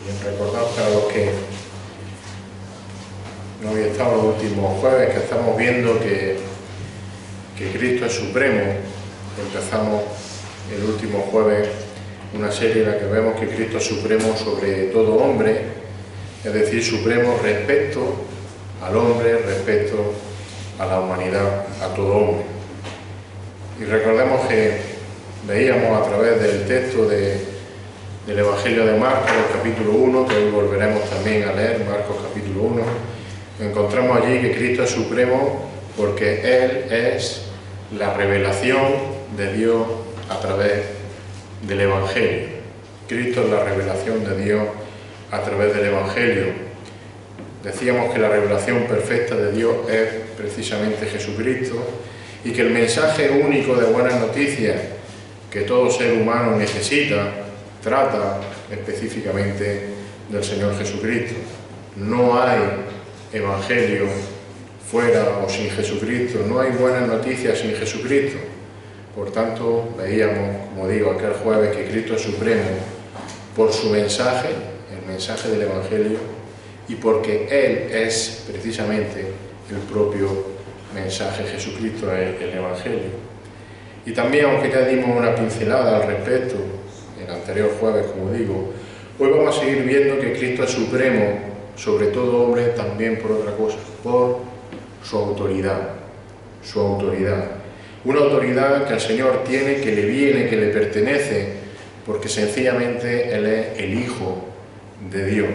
Y recordad para los que no habéis estado los últimos jueves que estamos viendo que Cristo es supremo. Empezamos el último jueves una serie en la que vemos que Cristo es supremo sobre todo hombre, es decir, supremo respecto al hombre, respecto a la humanidad, a todo hombre. Y recordemos que veíamos a través del texto del Evangelio de Marcos, el capítulo 1, que hoy volveremos también a leer, Marcos capítulo 1, encontramos allí que Cristo es supremo porque Él es la revelación de Dios a través del Evangelio. Cristo es la revelación de Dios a través del Evangelio. Decíamos que la revelación perfecta de Dios es precisamente Jesucristo y que el mensaje único de buenas noticias que todo ser humano necesita trata específicamente del Señor Jesucristo. No hay Evangelio fuera o sin Jesucristo, no hay buenas noticias sin Jesucristo. Por tanto, veíamos, como digo, aquel jueves que Cristo es supremo por su mensaje, el mensaje del Evangelio, y porque Él es precisamente el propio mensaje. Jesucristo es el Evangelio. Y también, aunque ya dimos una pincelada al respecto el anterior jueves, como digo, hoy vamos a seguir viendo que Cristo es supremo sobre todo hombre también por otra cosa, por su autoridad. Su autoridad. Una autoridad que el Señor tiene, que le viene, que le pertenece, porque sencillamente Él es el Hijo de Dios.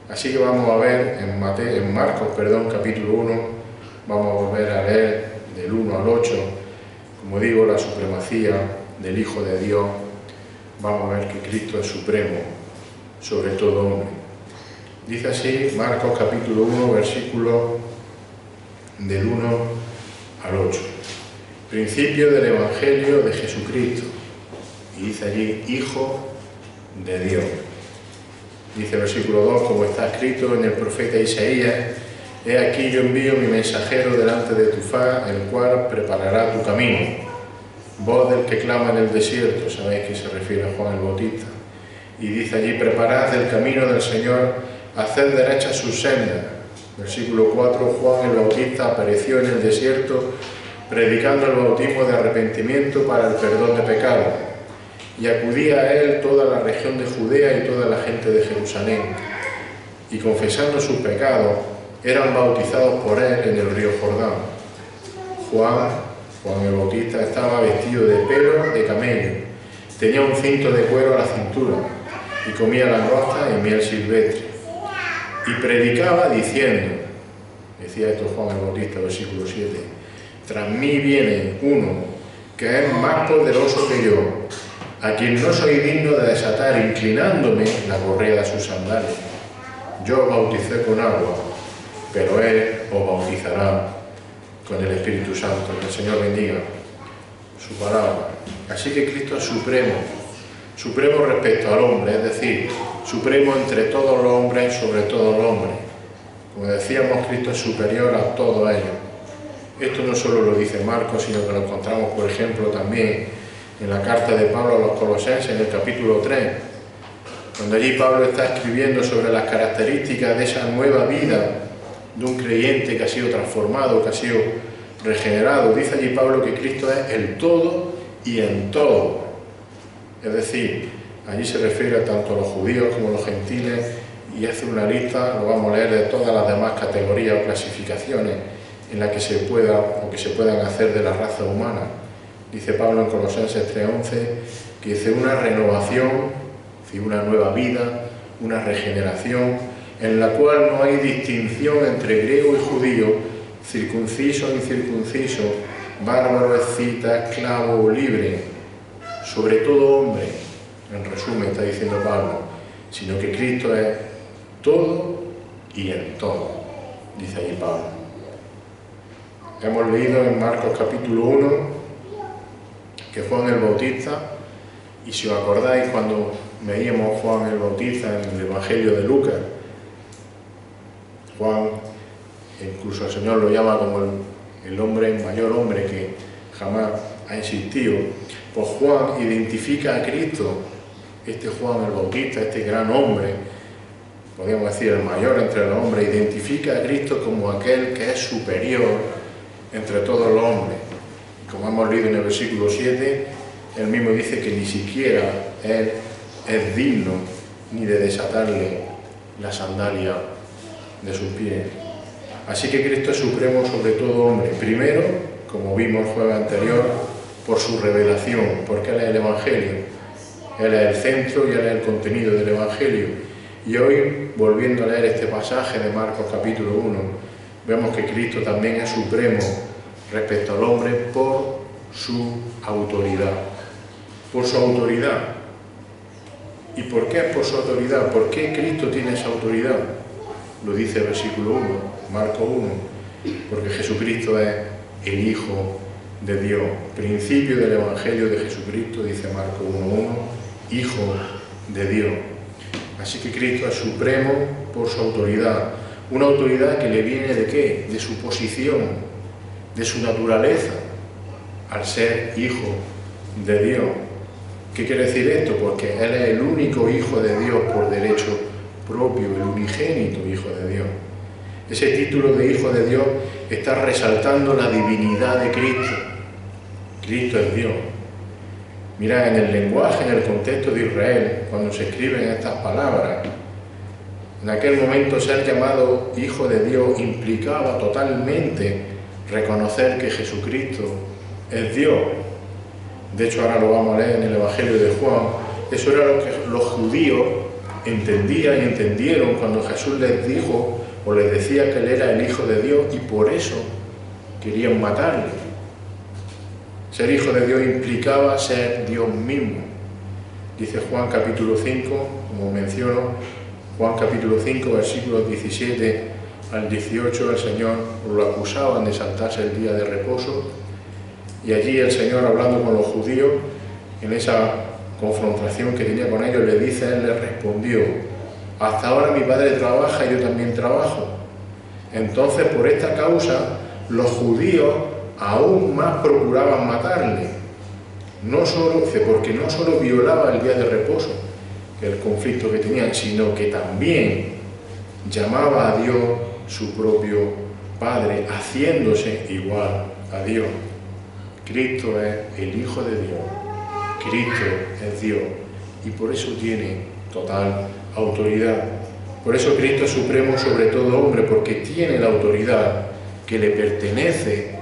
Así que vamos a ver en Marcos, capítulo 1, vamos a volver a leer del 1 al 8, como digo, la supremacía del Hijo de Dios. Vamos a ver que Cristo es supremo sobre todo hombre. Dice así, Marcos capítulo 1, versículo del 1 al 8. Principio del Evangelio de Jesucristo. Y dice allí, Hijo de Dios. Dice el versículo 2, como está escrito en el profeta Isaías, he aquí yo envío mi mensajero delante de tu faz, el cual preparará tu camino. Voz del que clama en el desierto, sabéis que se refiere a Juan el Bautista. Y dice allí, preparad el camino del Señor, haced derechas sus sendas. Versículo 4, Juan el Bautista apareció en el desierto, predicando el bautismo de arrepentimiento para el perdón de pecados. Y acudía a él toda la región de Judea y toda la gente de Jerusalén. Y confesando sus pecados, eran bautizados por él en el río Jordán. Juan el Bautista estaba vestido de pelo de camello, tenía un cinto de cuero a la cintura, y comía langosta y miel silvestre. Y predicaba diciendo, decía esto Juan el Bautista, versículo 7, tras mí viene uno que es más poderoso que yo, a quien no soy digno de desatar, inclinándome la correa de sus sandalias. Yo os bauticé con agua, pero Él os bautizará con el Espíritu Santo. Que el Señor bendiga su palabra. Así que Cristo es supremo, supremo respecto al hombre, es decir, supremo entre todos los hombres, sobre todos los hombres. Como decíamos, Cristo es superior a todo ello. Esto no solo lo dice Marcos, sino que lo encontramos, por ejemplo, también en la carta de Pablo a los Colosenses, en el capítulo 3, donde allí Pablo está escribiendo sobre las características de esa nueva vida de un creyente que ha sido transformado, que ha sido regenerado. Dice allí Pablo que Cristo es el todo y en todo. Es decir, allí se refiere tanto a los judíos como a los gentiles y hace una lista, lo vamos a leer, de todas las demás categorías o clasificaciones en las que se pueda o que se puedan hacer de la raza humana. Dice Pablo en Colosenses 3:11 que dice una renovación, una nueva vida, una regeneración, en la cual no hay distinción entre griego y judío, circunciso e incircunciso, bárbaro, escita, esclavo o libre, sobre todo hombre, en resumen está diciendo Pablo, sino que Cristo es todo y en todo, dice allí Pablo. Hemos leído en Marcos capítulo 1 que Juan el Bautista, y si os acordáis cuando veíamos Juan el Bautista en el Evangelio de Lucas, Juan, incluso el Señor lo llama como el hombre, el mayor hombre que jamás ha existido, pues Juan identifica a Cristo, este Juan el Bautista, este gran hombre, podríamos decir el mayor entre los hombres, identifica a Cristo como aquel que es superior entre todos los hombres. Como hemos leído en el versículo 7, él mismo dice que ni siquiera él es digno ni de desatarle la sandalia de sus pies. Así que Cristo es supremo sobre todo hombre. Primero, como vimos el jueves anterior, por su revelación, porque Él es el Evangelio. Él es el centro y Él es el contenido del Evangelio. Y hoy, volviendo a leer este pasaje de Marcos capítulo 1, vemos que Cristo también es supremo respecto al hombre por su autoridad. Por su autoridad. ¿Y por qué es por su autoridad? ¿Por qué Cristo tiene esa autoridad? Lo dice el versículo 1, Marcos 1, porque Jesucristo es el Hijo de Dios. Principio del Evangelio de Jesucristo, dice Marcos 1.1, Hijo de Dios. Así que Cristo es supremo por su autoridad. Una autoridad que le viene ¿de qué? De su posición, de su naturaleza, al ser Hijo de Dios. ¿Qué quiere decir esto? Porque Él es el único Hijo de Dios por derecho propio, el unigénito Hijo de Dios. Ese título de Hijo de Dios está resaltando la divinidad de Cristo. Cristo es Dios. Mira, en el lenguaje, en el contexto de Israel, cuando se escriben estas palabras, en aquel momento ser llamado Hijo de Dios implicaba totalmente reconocer que Jesucristo es Dios. De hecho, ahora lo vamos a leer en el Evangelio de Juan. Eso era lo que los judíos entendían y entendieron cuando Jesús les dijo o les decía que Él era el Hijo de Dios, y por eso querían matarle. Ser Hijo de Dios implicaba ser Dios mismo. Dice Juan capítulo 5, como menciono, Juan capítulo 5, versículos 17 al 18, el Señor lo acusaban de saltarse el día de reposo, y allí el Señor, hablando con los judíos, en esa confrontación que tenía con ellos, le dice, Él les respondió: hasta ahora mi Padre trabaja y yo también trabajo. Entonces, por esta causa, los judíos aún más procuraban matarle. Porque no solo violaba el día de reposo, que es el conflicto que tenían, sino que también llamaba a Dios su propio Padre, haciéndose igual a Dios. Cristo es el Hijo de Dios. Cristo es Dios. Y por eso tiene total autoridad. Por eso Cristo es supremo sobre todo hombre, porque tiene la autoridad que le pertenece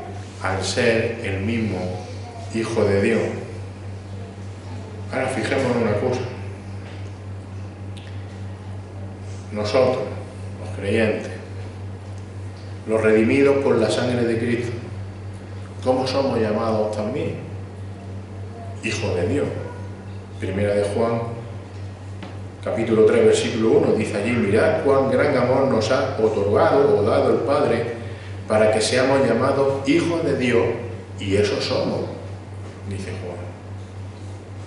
al ser el mismo Hijo de Dios. Ahora fijémonos en una cosa. Nosotros, los creyentes, los redimidos por la sangre de Cristo, ¿cómo somos llamados también? Hijos de Dios. Primera de Juan, capítulo 3, versículo 1, dice allí: mirad cuán gran amor nos ha otorgado o dado el Padre para que seamos llamados hijos de Dios, y eso somos, dice Juan.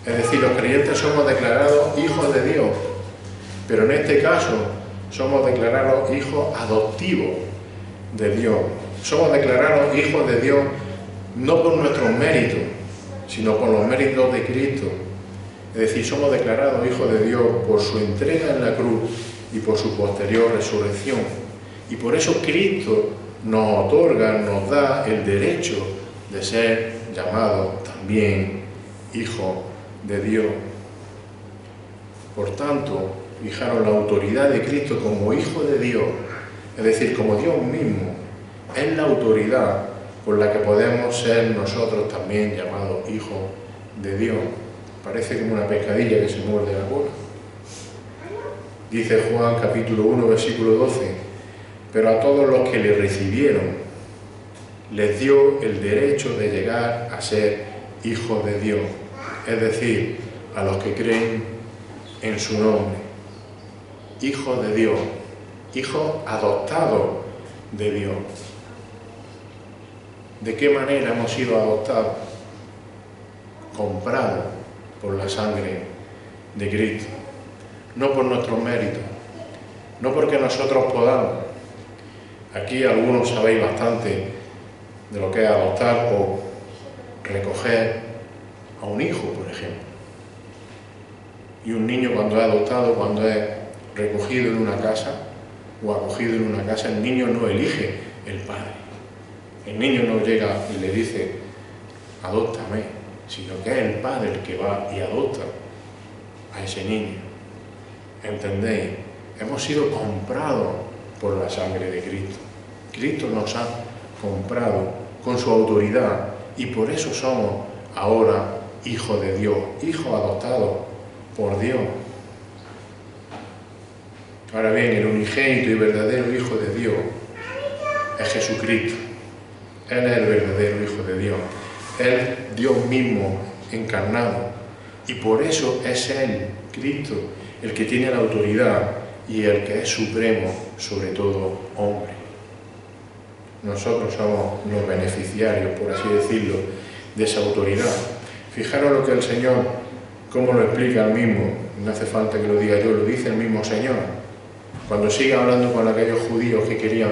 Es decir, los creyentes somos declarados hijos de Dios, pero en este caso somos declarados hijos adoptivos de Dios. Somos declarados hijos de Dios no por nuestros méritos, sino por los méritos de Cristo. Es decir, somos declarados hijos de Dios por su entrega en la cruz y por su posterior resurrección. Y por eso Cristo nos otorga, nos da el derecho de ser llamados también hijos de Dios. Por tanto, fijaros, la autoridad de Cristo como Hijo de Dios, es decir, como Dios mismo, es la autoridad por la que podemos ser nosotros también llamados hijos de Dios. Parece como una pescadilla que se muerde la cola. Dice Juan capítulo 1, versículo 12: pero a todos los que le recibieron, les dio el derecho de llegar a ser hijos de Dios, es decir, a los que creen en su nombre. Hijos de Dios, hijos adoptados de Dios. ¿De qué manera hemos sido adoptados? Comprados por la sangre de Cristo, no por nuestros méritos, no porque nosotros podamos. Aquí algunos sabéis bastante de lo que es adoptar o recoger a un hijo, por ejemplo. Y un niño, cuando es adoptado, cuando es recogido en una casa o acogido en una casa, el niño no elige el padre. El niño no llega y le dice, adóptame, sino que es el padre el que va y adopta a ese niño. ¿Entendéis? Hemos sido comprados por la sangre de Cristo. Cristo nos ha comprado con su autoridad y por eso somos ahora hijos de Dios, hijos adoptados por Dios. Ahora bien, el unigénito y verdadero Hijo de Dios es Jesucristo. Él es el verdadero Hijo de Dios. Él, Dios mismo encarnado. Y por eso es Él, Cristo, el que tiene la autoridad y el que es supremo sobre todo hombre. Nosotros somos los beneficiarios, por así decirlo, de esa autoridad. Fijaros lo que el Señor, cómo lo explica él mismo, no hace falta que lo diga yo, lo dice el mismo Señor. Cuando sigue hablando con aquellos judíos que querían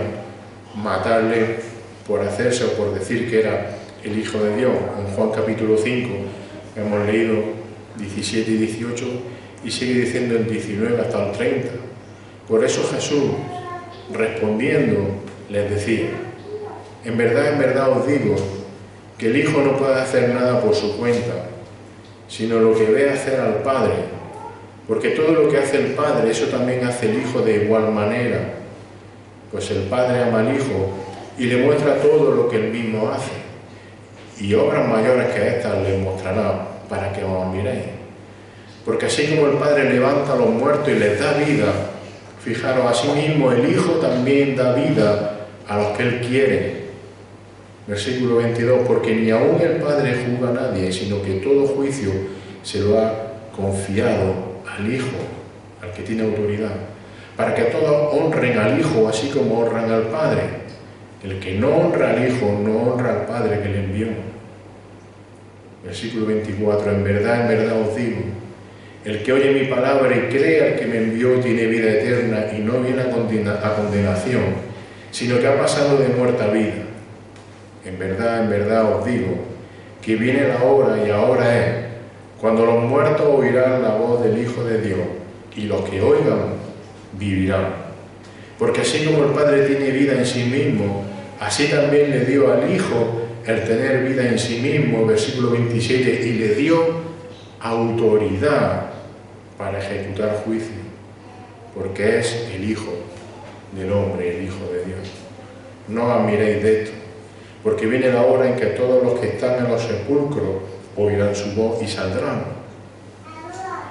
matarle por hacerse o por decir que era el Hijo de Dios, en Juan capítulo 5 hemos leído 17 y 18 y sigue diciendo el 19 hasta el 30. Por eso Jesús, respondiendo, les decía, en verdad os digo que el Hijo no puede hacer nada por su cuenta, sino lo que ve hacer al Padre, porque todo lo que hace el Padre, eso también hace el Hijo de igual manera, pues el Padre ama al Hijo y le muestra todo lo que él mismo hace, y obras mayores que estas les mostrará para que os miréis. Porque así como el Padre levanta a los muertos y les da vida, fijaros, así mismo el Hijo también da vida a los que Él quiere. Versículo 22, porque ni aun el Padre juzga a nadie, sino que todo juicio se lo ha confiado al Hijo, al que tiene autoridad, para que todos honren al Hijo así como honran al Padre. El que no honra al Hijo no honra al Padre que le envió. Versículo 24, en verdad os digo, el que oye mi palabra y cree al que me envió tiene vida eterna y no viene a condenación, sino que ha pasado de muerte a vida. En verdad os digo, que viene la hora y ahora es, cuando los muertos oirán la voz del Hijo de Dios, y los que oigan vivirán. Porque así como el Padre tiene vida en sí mismo, así también le dio al Hijo el tener vida en sí mismo, versículo 27, y le dio autoridad para ejecutar juicio, porque es el Hijo del hombre, el Hijo de Dios. No os miréis de esto, porque viene la hora en que todos los que están en los sepulcros oirán su voz y saldrán.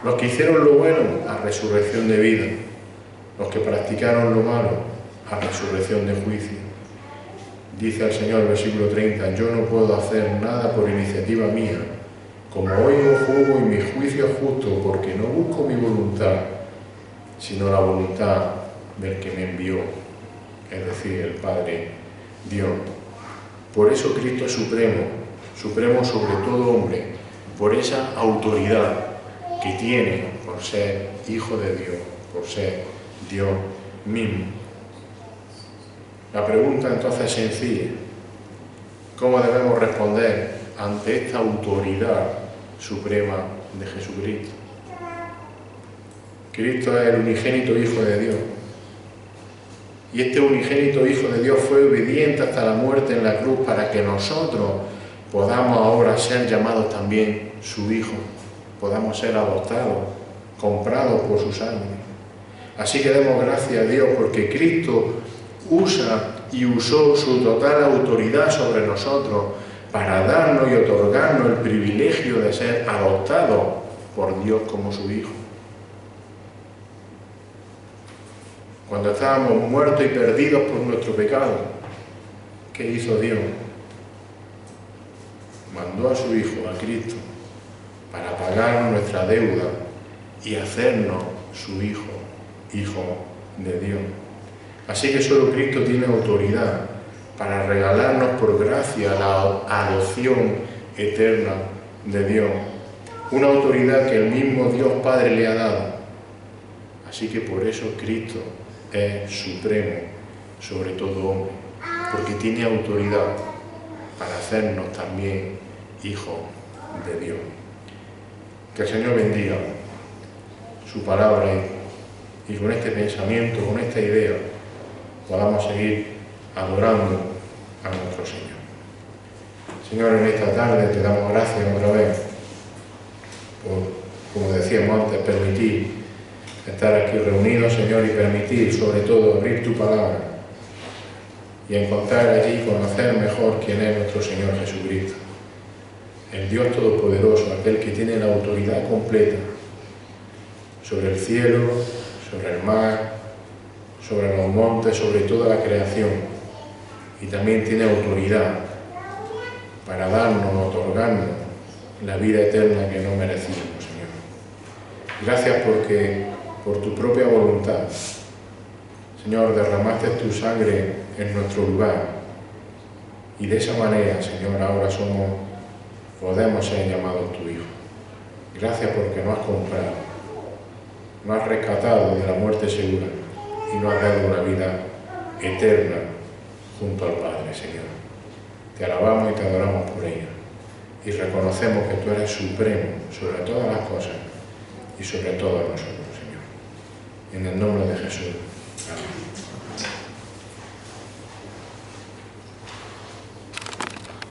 Los que hicieron lo bueno, a resurrección de vida. Los que practicaron lo malo, a resurrección de juicio. Dice el Señor, versículo 30, yo no puedo hacer nada por iniciativa mía. Como oigo, juzgo y mi juicio es justo, porque no busco mi voluntad, sino la voluntad del que me envió, es decir, el Padre Dios. Por eso Cristo es supremo, supremo sobre todo hombre, por esa autoridad que tiene por ser Hijo de Dios, por ser Dios mismo. La pregunta entonces es sencilla. ¿Cómo debemos responder ante esta autoridad suprema de Jesucristo? Cristo es el unigénito Hijo de Dios. Y este unigénito Hijo de Dios fue obediente hasta la muerte en la cruz para que nosotros podamos ahora ser llamados también su Hijo, podamos ser adoptados, comprados por su sangre. Así que demos gracias a Dios porque Cristo usa y usó su total autoridad sobre nosotros para darnos y otorgarnos el privilegio de ser adoptados por Dios como su Hijo. Cuando estábamos muertos y perdidos por nuestro pecado, ¿qué hizo Dios? Mandó a su Hijo, a Cristo, para pagar nuestra deuda y hacernos su Hijo, Hijo de Dios. Así que solo Cristo tiene autoridad para regalarnos por gracia la adopción eterna de Dios. Una autoridad que el mismo Dios Padre le ha dado. Así que por eso Cristo es supremo sobre todo hombre, porque tiene autoridad para hacernos también hijos de Dios. Que el Señor bendiga su palabra y con este pensamiento, con esta idea, podamos seguir adorando a nuestro Señor. Señor, en esta tarde te damos gracias otra vez por, como decíamos antes, permitir estar aquí reunidos, Señor, y permitir sobre todo abrir tu palabra y encontrar allí, conocer mejor quién es nuestro Señor Jesucristo, el Dios Todopoderoso, aquel que tiene la autoridad completa sobre el cielo, sobre el mar, sobre los montes, sobre toda la creación, y también tiene autoridad para darnos, otorgarnos la vida eterna que no merecimos, Señor. Gracias porque por tu propia voluntad, Señor, derramaste tu sangre en nuestro lugar, y de esa manera, Señor, ahora podemos ser llamados tu Hijo. Gracias porque nos has comprado, nos has rescatado de la muerte segura y nos has dado una vida eterna junto al Padre, Señor. Te alabamos y te adoramos por ella, y reconocemos que tú eres supremo sobre todas las cosas y sobre todos nosotros, Señor. En el nombre de Jesús.